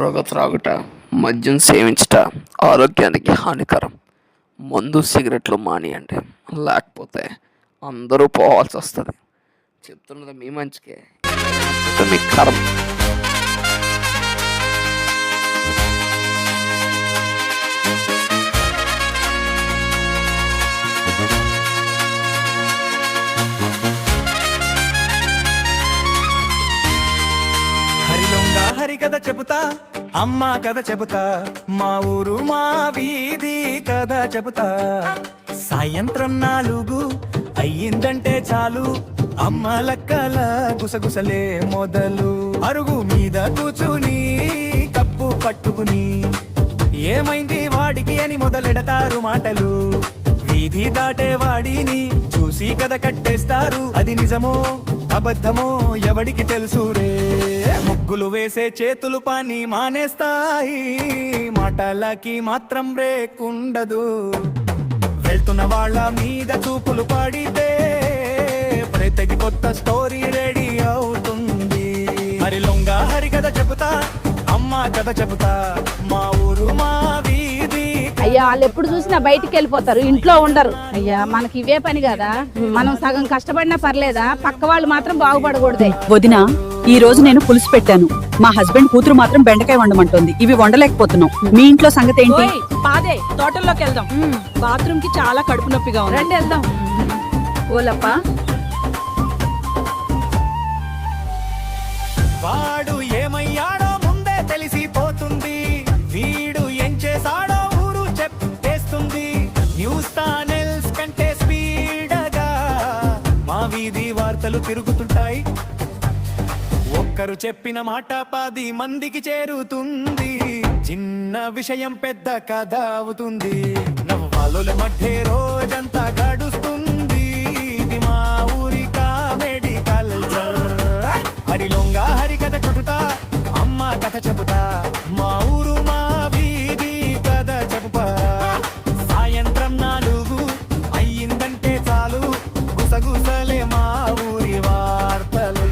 పొగ త్రాగుట, మద్యం సేవించుట ఆరోగ్యానికి హానికరం. మందు సిగరెట్లు మానేయండి, లేకపోతే అందరూ పోవాల్సి వస్తుంది. చెప్తున్నది మీ మంచికే, మీ కర్మ. హరి కథ చెబుతా, అమ్మ కథ చెబుతా, మా ఊరు మా వీధి కథ చెబుతా. సాయంత్రం 4 అయ్యిందంటే చాలు, అమ్మ లక్కల గుసగుసలే మొదలు. అరుగు మీద కూర్చుని కప్పు పట్టుకుని ఏమైంది వాడికి అని మొదలెడతారు మాటలు. వీధి దాటే వాడిని చూసి కథ కట్టేస్తారు. అది నిజమో అబద్ధమో ఎవడికి తెలుసురే. ముగ్గులు వేసే చేతులు పని మానేస్తాయి, మాటలకి మాత్రం బ్రేక్ ఉండదు. వెళ్తున్న వాళ్ళ మీద చూపులు పడితే ప్రతికి కొత్త స్టోరీ రెడీ అవుతుంది. మరి లొంగ హరి కథ చెబుతా, అమ్మ కథ చెబుతా, మా ఊరు మా వీధి. అయ్యా వాళ్ళు ఎప్పుడు చూసినా బయటికి వెళ్ళిపోతారు, ఇంట్లో ఉండరు. అయ్యా మనకి ఇవే పని కదా, మనం సగం కష్టపడినా పర్లేదా, పక్క వాళ్ళు మాత్రం బాగుపడకూడదే. వదినా, ఈ రోజు నేను పులుసు పెట్టాను. మా హస్బెండ్ కూతురు మాత్రం బెండకాయ వండమంటోంది. ఇవి వండలేకపోతున్నాం. మీ ఇంట్లో సంగతి ఏంటి? పాదే తోటల్లోకి వెళ్దాం. బాత్రూమ్ కి చాలా కడుపు నొప్పిగా ఉంది. రండి వెళ్దాం. ఓలప్ప, వాడు ఏమయ్యాడో ముందే తెలిసిపోతుంది, వీడు ఏం చేశాడో ఊరు చెప్పేస్తుంది. న్యూస్ ఛానల్స్ కంటే స్పీడ్గా మా వీధి వార్తలు తిరుగుతుంటాయి. ఒక్కరు చెప్పిన మాట 10 మందికి చేరుతుంది. చిన్న విషయం పెద్ద కథ అవుతుంది. నవ్వాలుల మధ్య రోజంతా గడుస్తుంది. ఇది మా ఊరి కామెడీ కల్చర్. హరిలొంగ హరి కథ చెబుతా, అమ్మ కథ చెబుతా, మా ఊరు మా వీధి కథ చెబుతా. సాయంత్రం 4 అయ్యిందంటే చాలు, గుసగుసలే మా ఊరి వార్తలు.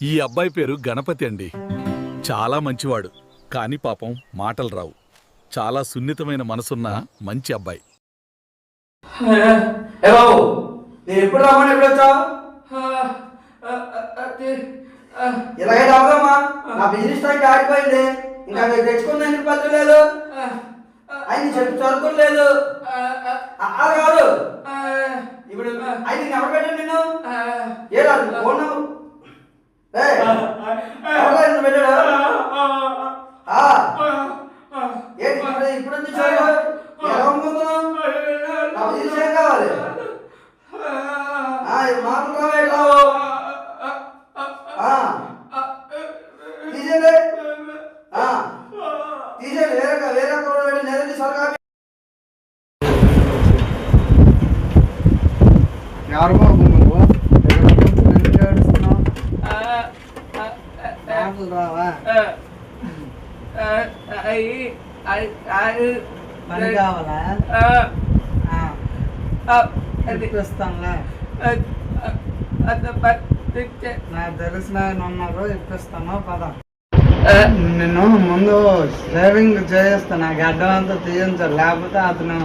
ఈ అబ్బాయి పేరు గణపతి అండి. చాలా మంచివాడు, కాని పాపం మాటలు రావు. చాలా సున్నితమైన మనసున్న మంచి అబ్బాయి. ఎప్పుడు రామని ఎప్పుడు వచ్చావు? ఇలాగే రావమ్మా, నా బిజినెస్ టైం ఆడిపోయింది. ఇంకా తెచ్చుకుందానికి పద్ధతి లేదు, ఆయన చెప్పి చదువుకోలేదు. అది కాదు, ఇప్పుడు ఆయన ఎవరు పెట్టాను నిన్ను? ఏ రాదు ఫోన్ నెంబర్ ఇప్పుడు ఏం కావాలి? మాటలు రావు, తీసేయండి తీసేయండి, వేరే వేరే నేరండి సరకా. ఎవరు బాబు నువ్వు ఏడుస్తున్నావు? మాటలు రావా? పని కావాలా? ఇప్పిస్తానులే, నాకు తెలిసిన ఆయన ఉన్నారు, ఇప్పిస్తాను పద. నేను ముందు సేవింగ్ చేయిస్తాను, నాకు అడ్డం తీయించాలి, లేకపోతే అతను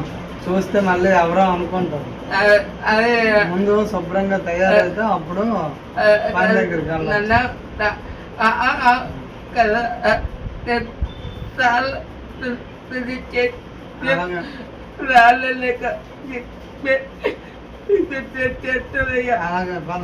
చూస్తే మళ్ళీ ఎవరో అనుకుంటారు. ముందు శుభ్రంగా తయారైతే అప్పుడు పని దగ్గరికి వెళ్ళాలి. అలాగే పద.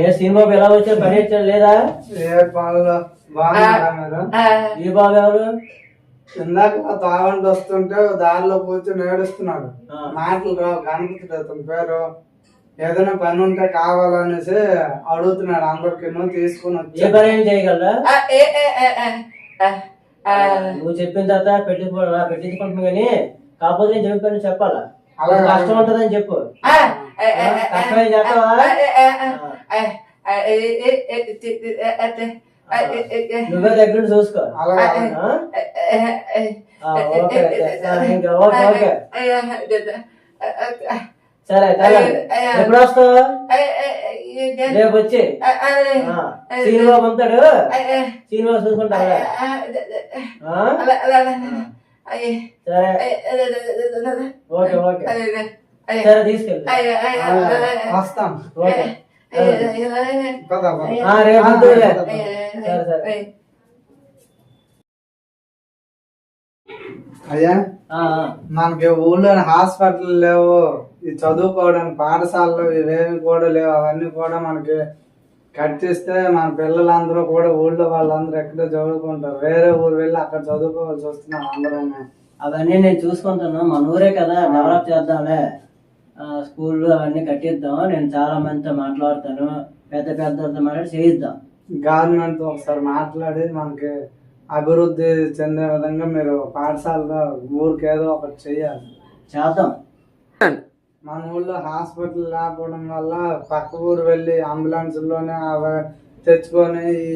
ఏ సినిమా ఎలా వచ్చే పని లేదా? ఏ బాగా ఈ బాబు ఎవరు? ఇందాక తాగంటి వస్తుంటే దారిలో కూర్చొని ఏడుస్తున్నాడు. ఆ. మాటలు రావు, కనిపించడు అతని పేరు. ఏదైనా పని ఉంటే కావాలనేసి అడుగుతున్నాడు అందరికి. నువ్వు తీసుకుని ఏ వచ్చి పని ఏం చేయగలరా? నువ్వు చెప్పిన తర్వాత పెట్టించుకుంటున్నా కానీ కాకపోతే నేను చెప్పాను చెప్పాలా? అలాగే. కష్టం ఉంటుందని చెప్పు. కష్టమేం చేస్తావా? నువ్వే దగ్గర చూసుకో. అలాగే ఓకే ఇంకా ఓకే ఓకే సరే ఎప్పుడు వస్తావు? రేపు వచ్చి శ్రీనివాబు అంతాడు. శ్రీనివాబు చూసుకుంటా. సరే ఓకే ఓకే సరే తీసుకెళ్ళి వస్తాం. ఓకే పద, పద. రేపు వద్దులే. సరే సరే అయ్యా మనకి ఊళ్ళో హాస్పిటల్ లేవు, ఈ చదువుకోవడానికి పాఠశాలలు ఇవేమి కూడా లేవు. అవన్నీ కూడా మనకి కట్టిస్తే మన పిల్లలందరూ కూడా ఊళ్ళో వాళ్ళందరూ ఎక్కడో చదువుకుంటారు. వేరే ఊరు వెళ్ళి అక్కడ చదువుకోవాల్సి వస్తున్నారు అందరూ. అవన్నీ నేను చూసుకుంటాను. మన ఊరే కదా, డెవలప్ చేద్దాంలే. స్కూళ్ళు అవన్నీ కట్టిద్దాం. నేను చాలా మందితో మాట్లాడతాను, పెద్ద పెద్దలతో మాట్లాడి చేయిద్దాం. గవర్నమెంట్ ఒకసారి మాట్లాడి మనకి అభివృద్ధి చెందే విధంగా మీరు పాఠశాలలో ఊరికి ఏదో ఒకటి చెయ్యాలి. చేద్దాం. మన ఊళ్ళో హాస్పిటల్ లేకపోవడం వల్ల పక్క ఊరు వెళ్ళి అంబులెన్స్లోనే అవి తెచ్చుకొని ఈ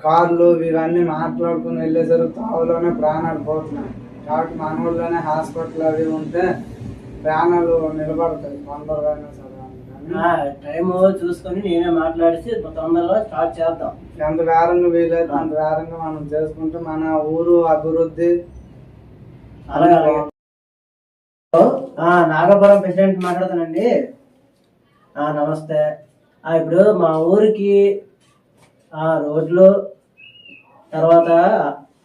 కార్లు ఇవన్నీ మాట్లాడుకుని వెళ్ళేసరికి తావులోనే ప్రాణాలు పోతున్నాయి. కాబట్టి మన ఊళ్ళోనే హాస్పిటల్ అవి ఉంటే ప్రాణాలు నిలబడతాయి తొందరగా సరే. టైం చూసుకొని నేనే మాట్లాడిసి తొందరలో స్టార్ట్ చేద్దాం. ఎంత వేరంగా వీలైతే అంత వేరంగా మనం చేసుకుంటే మన ఊరు అభివృద్ధి. అలాగే అలాగే. నాగపురం ప్రెసిడెంట్ మాట్లాడతానండి. నమస్తే. ఇప్పుడు మా ఊరికి రోడ్లు, తర్వాత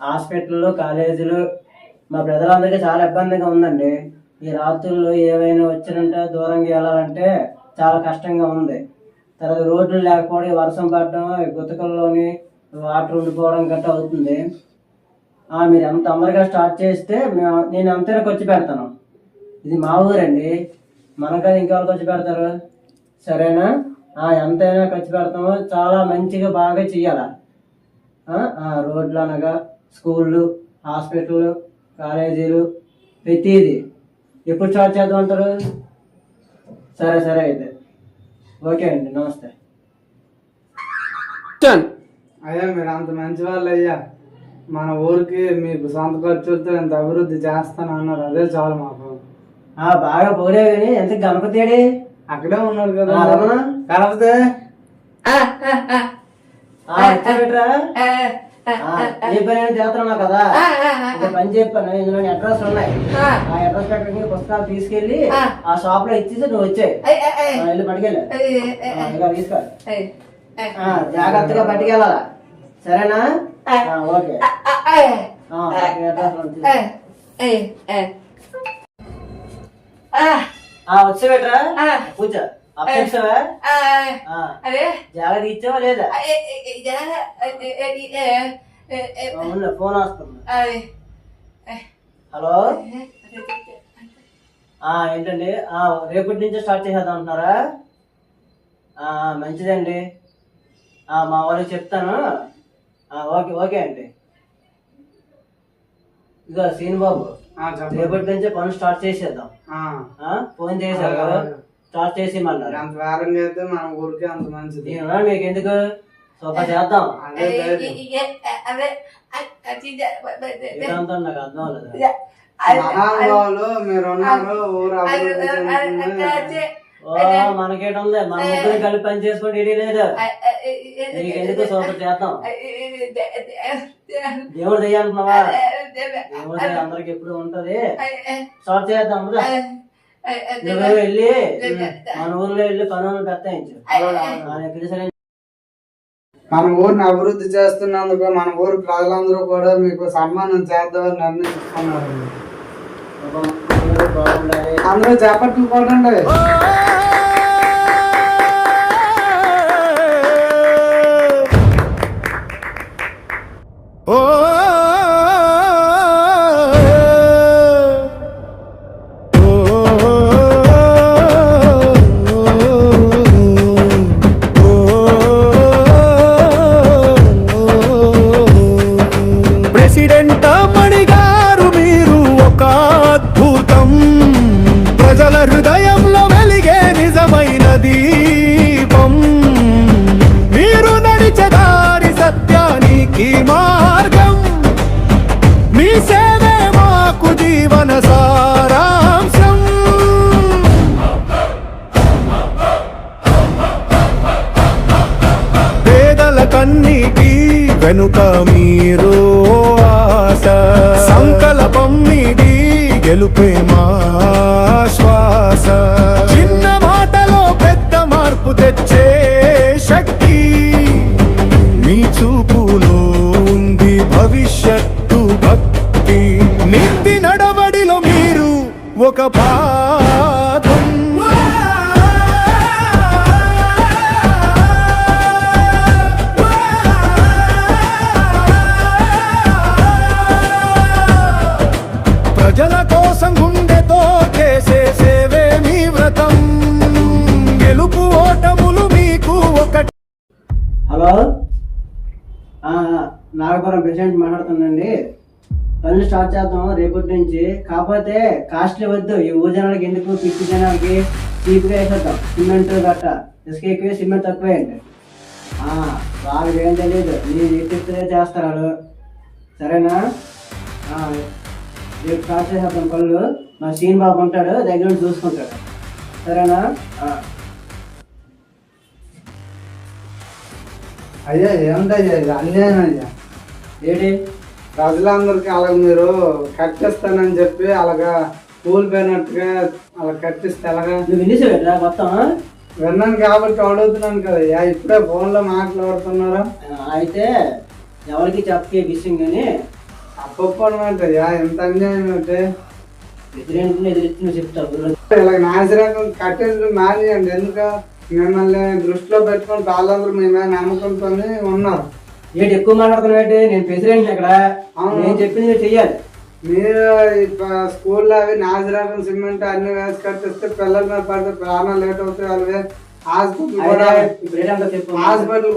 హాస్పిటల్, కాలేజీలు మా ప్రజలందరికీ చాలా ఇబ్బందిగా ఉందండి. ఈ రాత్రుల్లో ఏవైనా వచ్చినంటే దూరంగా వెళ్ళాలంటే చాలా కష్టంగా ఉంది. తర్వాత రోడ్లు లేకపోవడం, వర్షం పడడం, గుతకల్లోని వాటర్ ఉండిపోవడం గట్రా అవుతుంది. మీరు ఎంత తొందరగా స్టార్ట్ చేస్తే నేను అంతేనా ఖర్చు పెడతాను. ఇది మా ఊరండి, మనకది ఇంకెవరు ఖర్చు పెడతారు? సరేనా? ఎంతైనా ఖర్చు పెడతాము. చాలా మంచిగా బాగా చెయ్యాలా. రోడ్లు అనగా స్కూళ్ళు, హాస్పిటల్, కాలేజీలు, ప్రతిదీ. ఎప్పుడు స్టార్ట్ చేద్దాం అంటారు? సరే సరే అయితే ఓకే అండి, నమస్తే. అయ్యా మీరు అంత మంచి వాళ్ళు అయ్యా. మన ఊరికి మీకు సొంత ఖర్చులతో ఎంత అభివృద్ధి చేస్తాను అన్నారు, అదే చాలు మాకు. బాగా పోలే కానీ ఎంత గణపతి అక్కడే ఉన్నాడు కదా గణపతి. వచ్చాబెట్రా. ఏ పని అయినా చేస్తున్నావు కదా, ఇంకా పని చెప్పాను. ఇందులో అడ్రస్ ఉన్నాయి. ఆ అడ్రస్ పెట్టడానికి పుస్తకాలు తీసుకెళ్లి ఆ షాప్ లో ఇచ్చేసి నువ్వు వచ్చాయి వెళ్ళి పట్టుకెళ్ళా. తీసుకో, జాగ్రత్తగా పట్టుకెళ్ళాలా. సరేనా? ఓకే. వచ్చాబెట్రా. కూర్చో. అప్పేసావా? జాగ్రత్త ఇచ్చావా లేదా? ఫోన్ వస్తుంది. హలో, ఏంటండి? రేపటి నుంచే స్టార్ట్ చేసేద్దాం అంటున్నారా? మంచిదండి. మా వాళ్ళకి చెప్తాను. ఓకే ఓకే అండి. ఇదిగో శ్రీనిబాబు, రేపటి నుంచే పనులు స్టార్ట్ చేసేద్దాం. ఫోన్ చేశారు, స్టార్ట్ చేసి మళ్ళీ అంత వేరంగా అయితే మన ఊరికి అంత మంచిది. మీకు ఎందుకు సూపర్ చేద్దాం. నాకు అర్థం అవ్వలేదు. మహానుభావులు మీరున్నారు, ఊరు అభివృద్ధి. మనకేటుంది, మన ముగ్గురు కలిపి పని చేసుకోండి. ఇది లేదు, నీకు ఎందుకు సూపర్ చేద్దాం. దేవుడు దయ్యంటున్నావా? దేవుడు దయ్య అందరికి ఎప్పుడు ఉంటది. స్టార్ట్ చేద్దాం. నువ్వు వెళ్ళి మన ఊర్లో వెళ్ళి పనులు పెట్టాయించు. మన ఊరిని అభివృద్ధి చేస్తున్నందుకు మన ఊరు ప్రజలందరూ కూడా మీకు సన్మానం చేద్దామని నిర్ణయించుకున్నారు. అందరూ చేపట్లు కొట్టండి. ఓ దీపం మీరు నడిచే దారి సత్యానికి మార్గం మీ సేవే మాకు జీవన సారాంశం పేదల కన్నీటి వెనుక మీరు ఆశ సంకల్పం మీది గెలుపే మా శ్వాస చిన్న మాటలో పెద్ద మార్పు తెచ్చే శక్తి మీ చూపులో ఉంది భవిష్యత్తు భక్తి నిత్య నడవడిలో మీరు ఒక పాదం ప్రజల కోసం గుండెతో చేసే సేవే మీ వ్రతం గెలుపు ఓటములు మీకు ఒకటి. హలో, నాగపురం పేషెంట్ మాట్లాడుతున్నాండి. పనులు స్టార్ట్ చేద్దాం రేపటి నుంచి. కాకపోతే కాస్ట్లీ వద్దు, ఈ ఊరు జనాలకి ఎందుకు, పిచ్చి జనాలకి చీప్గా వేసేద్దాం. సిమెంట్ గట్ట ఇసుక ఎక్కువ, సిమెంట్ తక్కువే అండి. వాళ్ళకి ఏం తెలియదు, మీరు ఎట్టిస్తే చేస్తారు వాళ్ళు. సరేనా? రేపు స్టార్ట్ చేసేద్దాం పనులు. మా సీన్ బాబు ఉంటాడు, దగ్గర నుండి చూసుకుంటాడు. సరేనా? అయ్యా ఏమిటయ్యా ఇది అన్యాయం అయ్యా. ఏంటి? ప్రజలందరికీ అలాగ మీరు కట్టిస్తానని చెప్పి అలాగా కూలిపోయినట్టుగా అలా కట్టిస్తే ఎలాగా? నువ్వు వినిసేవేట్రా మొత్తం? విన్నాను కాబట్టి అడుగుతున్నాను కదయ్యా. ఇప్పుడే ఫోన్లో మాట్లాడుతున్నారా? అయితే ఎవరికి చెప్పే విషయం కానీ అప్పన్నమాటయ్యా, ఎంత అన్యాయం అంటే ఎదురేంటి ఎదురెత్తి నువ్వు చెప్తావు. ఇలా నాశనం కట్టించడం మానేయండి. ఎందుకు మిమ్మల్ని దృష్టిలో పెట్టుకుని వాళ్ళందరూ మీ మీద నమ్మకంతో ఉన్నారు. ఏంటి ఎక్కువ మాట్లాడుతున్నావు? ఏంటి? నేను ప్రెసిడెంట్ ఇక్కడ, నేను చెప్పింది నువ్వు చెయ్యాలి. మీరు స్కూల్లో అవి నాశరకం సిమెంట్ అన్ని వేసి కట్టిస్తే పిల్లల మీద పడితే ప్రాణాలు లేట్ అవుతాయి. అలాగే హాస్పిటల్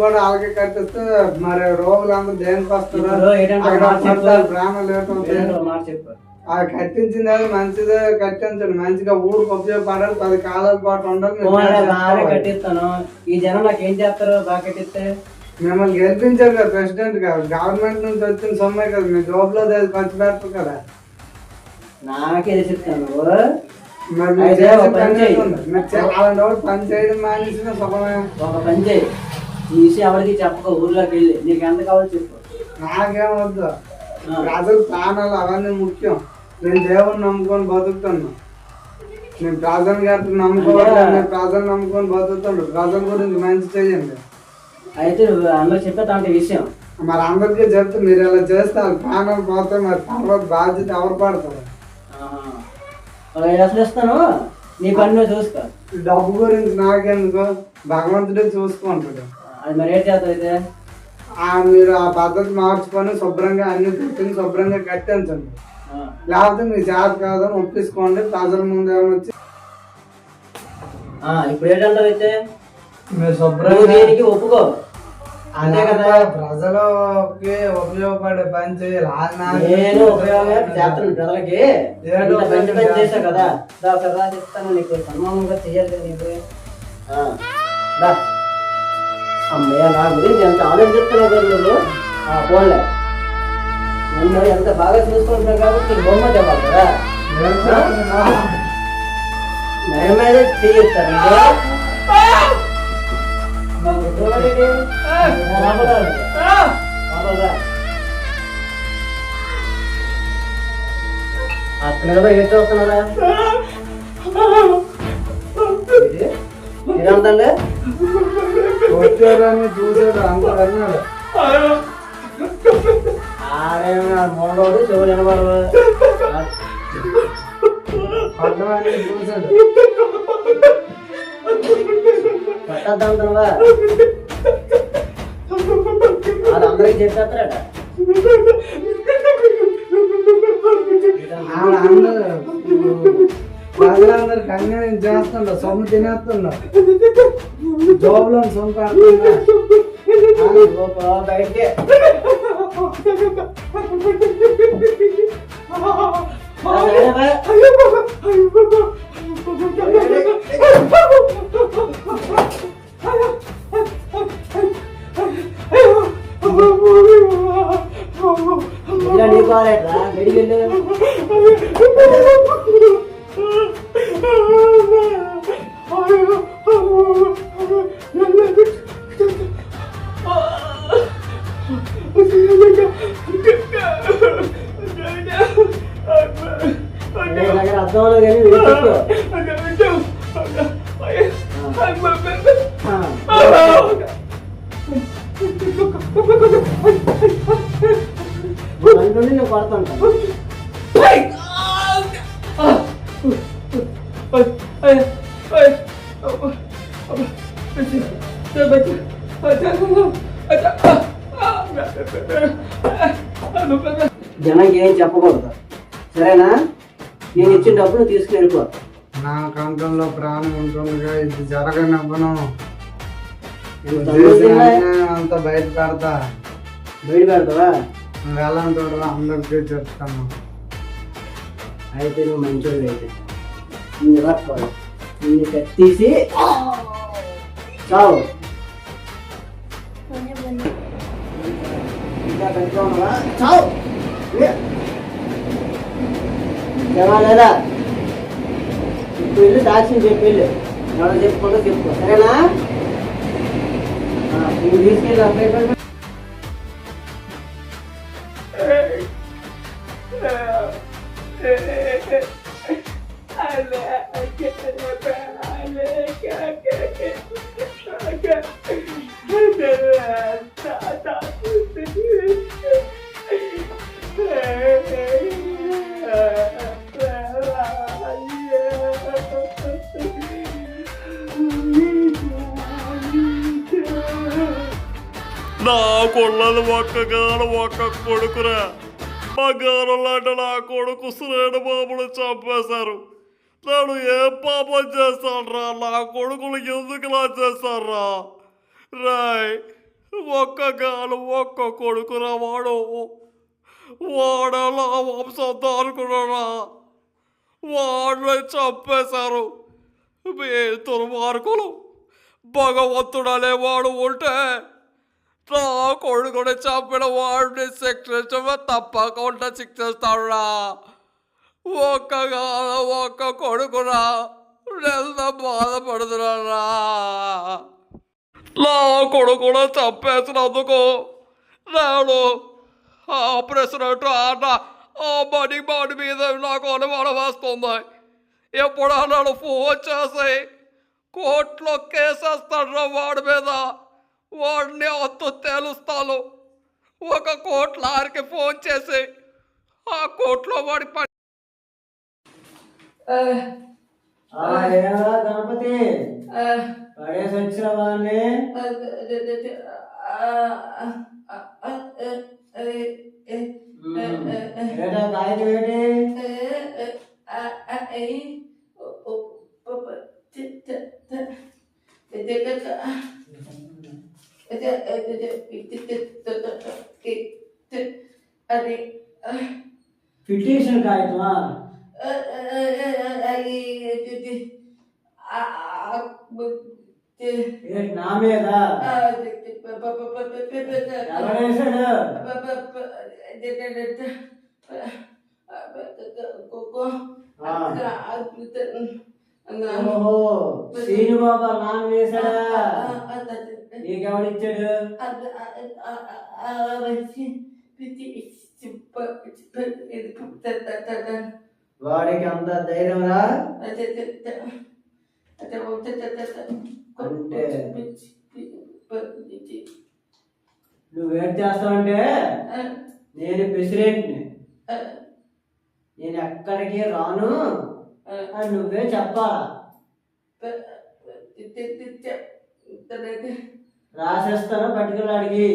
కూడా అలాగే కట్టిస్తే మరి రోగులందరూ దేనికి వస్తారు? ప్రాణాలు లేట్ అవుతాయి. అది కట్టించింది అది మంచిదే, కట్టించండి. మంచిగా ఊరికి ఉపయోగపడాలి, 10 కాలాల పాటు ఉండాలి. కట్టిస్తాను. ఈ జనం నాకు ఏం చేస్తారు బాగా కట్టిస్తే? మిమ్మల్ని గెలిపించారు కదా ప్రెసిడెంట్ గా, గవర్నమెంట్ నుంచి వచ్చిన సొమ్మే కదా, మీ జాబ్ లో ఖర్చు పెడతారు కదా. నాకే చెప్తాను. మరి అలాంటి పని చేయడం మానేసిన సుఖమే. ఒక పని చేయి, ఈ విషయం ఎవరికి చెప్పక ఊర్లోకి వెళ్ళి నీకు ఎంత కావాలో చెప్పు. నాకేం వద్దు, ప్రజలు ప్రాణాలు అవన్నీ ముఖ్యం. నేను దేవుని నమ్ముకొని బతుకుతున్నా. నేను ప్రజల గారిని నమ్ముకోవాలి, నేను ప్రజలు నమ్ముకొని బతుకుతాను. ప్రజల గురించి మంచి చెయ్యండి. అయితే నువ్వు అందరూ చెప్పేస్తాంటే విషయం. మరి అందరికీ చెప్తే మీరు ఇలా చేస్తే వాళ్ళ ప్రాణాలు పోతే మరి తర్వాత బాధ్యత ఎవరు పడతారు? అసలు ఇస్తాను, నీ పని నువ్వు చూసుకో. డబ్బు గురించి నాకెందుకు, భగవంతుడే చూసుకుంటాడు. అది మరి ఏం చేస్తావు అయితే? మీరు ఆ పద్ధతి మార్చుకొని శుభ్రంగా అన్ని పెట్టుకుని శుభ్రంగా కట్టించండి. లేకపోతే మీ చేత కాదని ఒప్పించుకోండి. ప్రజల ముందు ఏమొచ్చి ఇప్పుడు ఏంటంటావు అయితే? మీరు శుభ్రంగా దీనికి ఒప్పుకో. అంతే కదా, ప్రజలకి ఉపయోగపడే పని చేయాలి. నేను ఉపయోగం చేస్తాను ప్రజలకి. మంచి పని చేశావు కదా, సరదా చెప్తాను నీకు, సన్మానంగా చెయ్యాలి కదా నీకు. అమ్మయ్య, నా గురించి ఎంత ఆలోచిస్తున్నావు కదా నువ్వు. పోన్లే, నన్ను ఎంత బాగా చూసుకుంటున్నావు కాబట్టి నీకు బొమ్మ చెప్పాలి కదా. నేను మీద చెయ్యిస్తాను. అక్కడ ఏ చూస్తున్నారా? ఏమంటే వచ్చారని చూసాడు అంత అన్నాడు. ఆడేమన్నా మోడోడు చెవులు వినబడవు. పడ్డవాడిని చూసాడు. పట్టద్దాంటున్నావా? అది అందరికి చెప్పేస్తారట. ప్రజలందరికి అన్యాయం చేస్తుండ, సొమ్ము తినేస్తుండ, జోబులో సొమ్ము పెడుతుండ. బయటకే ఇలా నీకు కావాలట్రా బయటికి వెళ్ళు. నాకు అర్థం అవ్వలేదు కానీ వీడు చెప్పు. అందులోనే నేను కొడతాను. జనానికి ఏం చెప్పకూడదు, సరేనా? నేను ఇచ్చిన డబ్బులు తీసుకుని వెళ్ళిపో. నా కంఠంలో ప్రాణం ఉంటుందిగా, ఇది జరగనివ్వను. అంత బయట పెడతా. బయట పెడతావా? నువ్వు ఎలాంటి అందరికీ చెప్తాను. అయితే నువ్వు మంచోడు. అయితే నిన్ను రాసుకోవాలి, నిన్ను కత్తీసి చావు. ఇంకా కట్టుకోమా? చావు ఏమా లేదా? ఇప్పుడు వెళ్ళి సాక్ష్యం చెప్పి వెళ్ళు, ఎవరు చెప్పుకుంటూ చెప్పుకో, సరేనా? నువ్వు తీసుకెళ్ళి అబ్బాయి నా కొళ్ళది ఒక్కగాను ఒక్క కొడుకురా. బంగారం లాంటి నా కొడుకు శ్రేణు బాబును చంపేశారు. నేను ఏం పాపం చేస్తాడ్రా? నా కొడుకులు ఎందుకు ఇలా చేస్తాడ్రా? రాయ్, ఒక్కగాను ఒక్క కొడుకురా వాడు. వాడలా వంశంతో అనుకున్నాడా? వాడిని చంపేశారు. మీ దుర్మార్గులు. భగవంతుడు అనేవాడు ఉంటే నా కొడుకుని చంపిన వాడిని శిక్షించమో తప్పకుండా శిక్షిస్తాడురా. ఒక్క కొడుకురా, ఎంత బాధపడుతున్నారా? నా కొడుకుని చంపేసినందుకు నేను ప్రెసిడెంట్ ఆ మనీ మీద నాకు అనుమానం వస్తుంది. ఎప్పుడో నన్ను ఫోన్ చేసి కోర్టులో కేసేస్తాడు వాడి మీద, వాడిని అంతు తేలుస్తాను. ఒక కోర్టు లారికి ఫోన్ చేసి ఆ కోర్టులో వాడి గణపతి పడేసి వచ్చిన వాడిని కాగితం పిటిషన్ కాగితమా? నా మీద శ్రీనుబాబా నాన్న వేశాడా? నీకెవడిచ్చాడు? వాడికి అంత ధైర్యం రా? అంటే నువ్వేం చేస్తావంటే, నేను ప్రెసిడెంట్ని, నేను ఎక్కడికి రాను అని నువ్వే చెప్పాలా. రాసేస్తాను పట్టుకుని అడిగి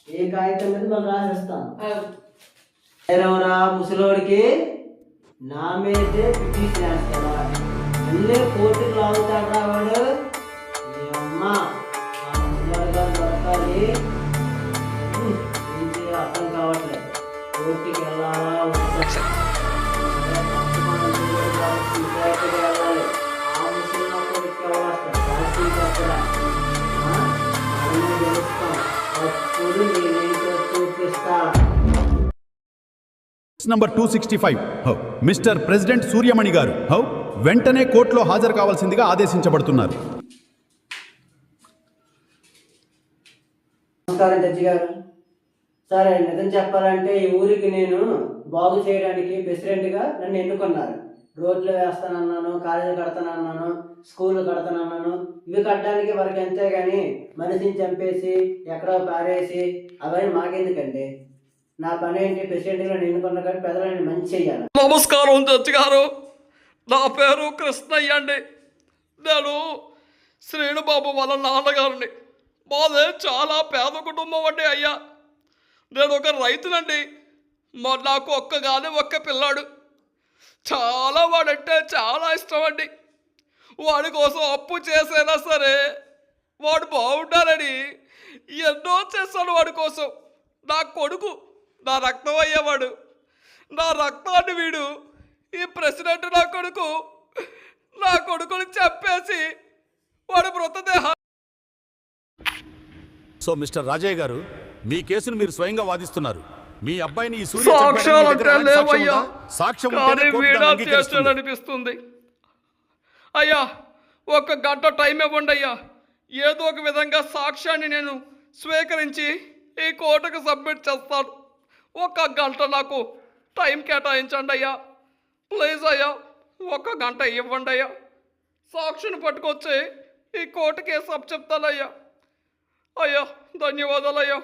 ఏ కాగితం మీద మళ్ళీ రాసేస్తాను. ఎవరా ముసలోడికి నా మీదే పిటిషన్ వేస్తాడా? మళ్ళీ కోర్టుకు లాగుతాడా వాడు? మీ అమ్మ దొరకాలి, అర్థం కావట్లేదు. కోర్టుకి వెళ్ళాలా? Number 265 how mister president Suryamani గారు హౌ వెంటనే కోర్టులో హాజరు కావాల్సిందిగా ఆదేశించబడుతున్నారు. నమస్కారం జడ్జి గారు. సరే, నిజం చెప్పాలంటే ఈ ఊరికి నేను బాగు చేయడానికి ప్రెసిడెంట్గా నన్ను ఎన్నుకున్నారు. రోడ్లు వేస్తానన్నాను, కాలేజీలు కడతానన్నాను, స్కూళ్ళు కడతానన్నాను. ఇవి కట్టడానికి వరకు ఎంతే కానీ మనిషిని చంపేసి ఎక్కడో పారేసి అవన్నీ మాకెందుకండి? నా పని ఏంటి? ప్రెసిడెంట్గా నేను ఎన్నుకున్నా కానీ ప్రజలని మంచి చెయ్యాలి. నమస్కారం జడ్జి గారు, నా పేరు కృష్ణయ్య అండి. నేను శ్రీనుబాబు వాళ్ళ నాన్నగారిని. మాదే చాలా పేద కుటుంబం అండి అయ్యా. నేను ఒక రైతునండి. నాకు ఒక్క పిల్లాడు. చాలా వాడంటే చాలా ఇష్టం అండి. వాడి కోసం అప్పు చేసైనా సరే వాడు బాగుండాలని ఎన్నో చేశాడు వాడి కోసం. నా కొడుకు నా రక్తం అయ్యేవాడు. నా రక్తాన్ని వీడు ఈ ప్రెసిడెంట్ నా కొడుకుని చంపేసి వాడి మృతదేహం. సో మిస్టర్ రాజయ్య గారు, మీ కేసును మీరు స్వయంగా వాదిస్తున్నారు. మీ అబ్బాయిని ఈ సాక్ష్యాలంటే లేవయ్యా, సాక్ష్యం కానీ వీడా చేస్తాడనిపిస్తుంది. అయ్యా, 1 గంట టైం ఇవ్వండి అయ్యా. ఏదో ఒక విధంగా సాక్ష్యాన్ని నేను స్వీకరించి ఈ కోర్టుకు సబ్మిట్ చేస్తాను. 1 గంట నాకు టైం కేటాయించండి అయ్యా. ప్లీజ్ అయ్యా, 1 గంట ఇవ్వండి అయ్యా. సాక్షిని పట్టుకొచ్చి ఈ కోర్టు కేసు అప్పచెప్తానయ్యా. అయ్యా, ధన్యవాదాలయ్యా.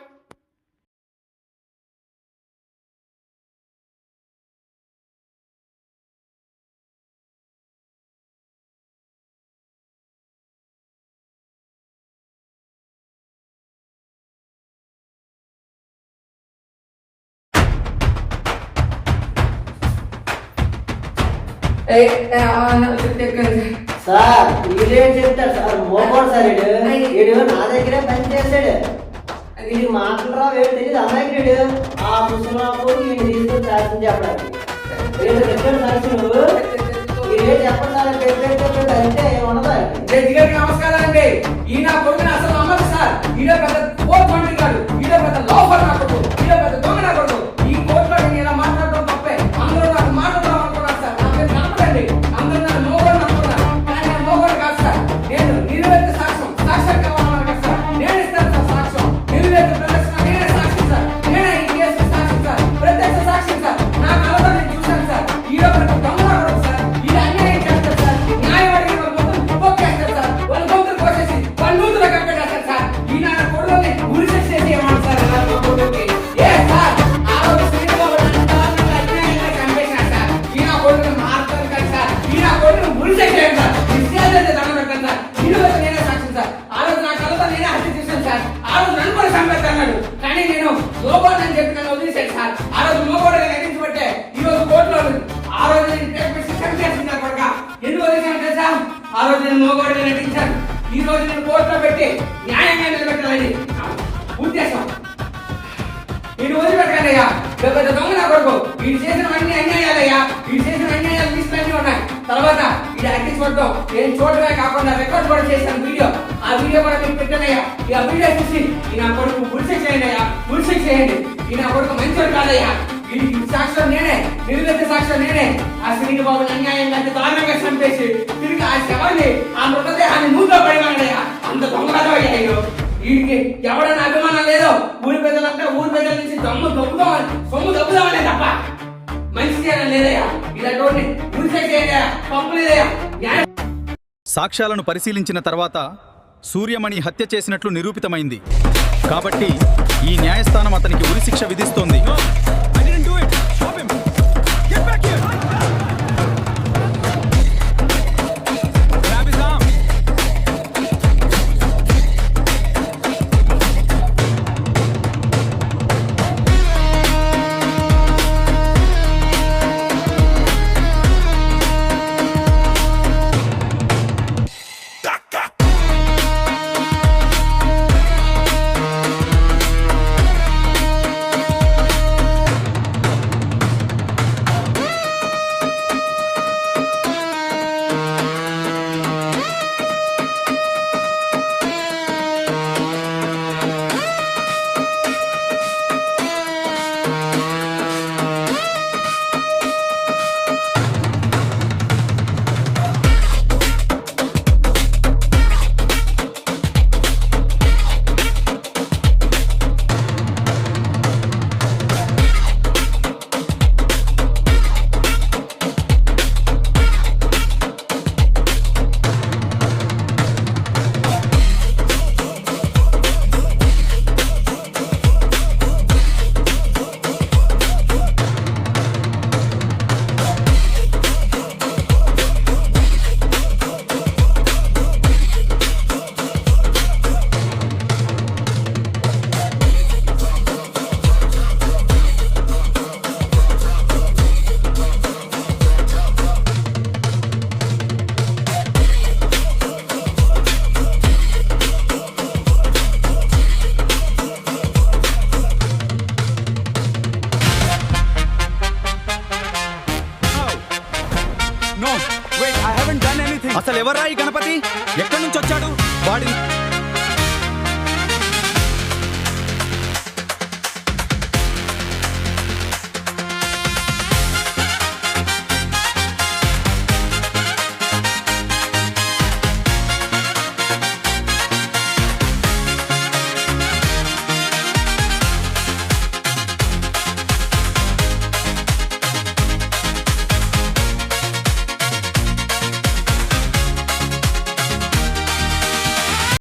సార్ వీడేం చెప్తాడు సార్? మోకోడు సార్. వీడు నా దగ్గరే పని చేశాడు. వీడికి మాటలు రావు, ఏడు తెలియదు అమ్మాయిడు. ఆ ముసలాపు వీడిని తీసుకుని సాక్ష్యం చెప్పడానికి వీడు చెప్పాడు సాక్షి. నువ్వు వీడే చెప్పండి సార్, చెప్పాడు అంటే ఉండదా? నమస్కారం అండి. ఈ నా కొడుకుని అసలు నమ్మదు సార్. ఈడో పెద్ద కోర్టు మంత్రి కాదు, ఈడో పెద్ద లోపర్ నా కొడుకు, ఈడో పెద్ద దొంగ నా కొడుకు. ఈ కోర్టులో నేను ఇలా మాట్లాడడం తప్పే. అందరూ నాకు మాట్లాడడం అనుకున్నారు సార్. నాకు నమ్మకండి, అందరూ నన్ను మోగోడు అనుకున్నారు. కానీ నేను మోగోడు కాదు సార్. నేను నిలువెత్తు సాక్ష్యం కావాలన్నారు కదా సార్. నేను ఇస్తాను సార్ సాక్ష్యం. నిలువెత్తు ప్రదర్శన నేనే సాక్షి సార్. నేనే ఈ కేసు సాక్షి సార్, ప్రత్యక్ష సాక్షి సార్. నా కళ్ళతో నేను చూశాను సార్. ఈడో పెద్ద దొంగ నా కొడుకు సార్. ఇది అన్యాయం చేస్తారు సార్. న్యాయం అడిగిన వాళ్ళు పోకేస్తారు సార్. వాళ్ళు గొంతులు కోసేసి వాళ్ళు నూతులు కప్పెట్టేస్తారు సార్. ఈ నా కొడుకుని ఉరి శిక్ష చేయమని సార్. ఏ సార్, ఆ రోజు శ్రీనిబాబు అన్యాయంగా చంపేశారు సార్. ఈ నా కొడుకుని మారుతారు కదా సార్. ఈ నా కొడుకుని ఉరి శిక్ష చేయండి సార్. విషయాలైతే దండం పెట్టండి సార్. ఈ రోజు నేనే సాక్షి సార్. ఆ రోజు నా కళ్ళతో నేనే హత్య చేశాను సార్. ఆ రోజు నన్ను కూడా చంపేస్తాడు. కానీ నేను లోబోడు అని చెప్పి నన్ను వదిలేశాడు సార్. ఆ రోజు లోబోడుగా నటించబట్టే ఈ రోజు కోర్టులో ఆ రోజు నేను శిక్షణ చేస్తున్నా కొడుక. ఎందుకు వదిలేశాను తెలుసా? ఆ రోజు నేను లోబోడుగా నటించాను. ఈ రోజు నేను కోర్టులో పెట్టి న్యాయంగా నిలబెట్టాలని ఉద్దేశం. వీడు వదిలిపెట్టకయ్యా. పెద్ద దొంగ నా కొడుకు. వీడు చేసిన అన్ని అన్యాయాలయ్యా. వీడు చేసిన అన్యాయాలు తీసుకుని ఉన్నాయి. తర్వాత ఇది అడ్డి చూడటం, నేను చూడటమే కాకుండా రికార్డ్ కూడా చేశాను వీడియో. ఆ వీడియో కూడా మీకు పెట్టానయ్యా. ఈ ఆ వీడియో చూసి ఈ నా కొడుకు గుడిసె చేయండి అయ్యా, గుడిసె చేయండి. ఈ నా కొడుకు మంచివాడు కాదయ్యా. వీడికి సాక్ష్యం నేనే, నిలువెత్తే సాక్ష్యం నేనే. ఆ శ్రీనిబాబుని అన్యాయంగా దారుణంగా చంపేసి తిరిగి ఆ శవాన్ని, ఆ మృతదేహాన్ని నూతో పడినాడయ్యా. అంత దొంగలు అయ్యాయి. వీడికి ఎవడన్నా అభిమానం లేదో. ఊరి పెద్దలంటే ఊరి పెద్దల నుంచి సొమ్ము దొబ్బుదామనే తప్ప మంచి చేయడం లేదయ్యా. ఇలాంటి గుడిసె చేయదయ్యా, పంపు లేదయ్యా. సాక్ష్యాలను పరిశీలించిన తర్వాత సూర్యమణి హత్య చేసినట్లు నిరూపితమైంది. కాబట్టి ఈ న్యాయస్థానం అతనికి ఉరిశిక్ష విధిస్తోంది.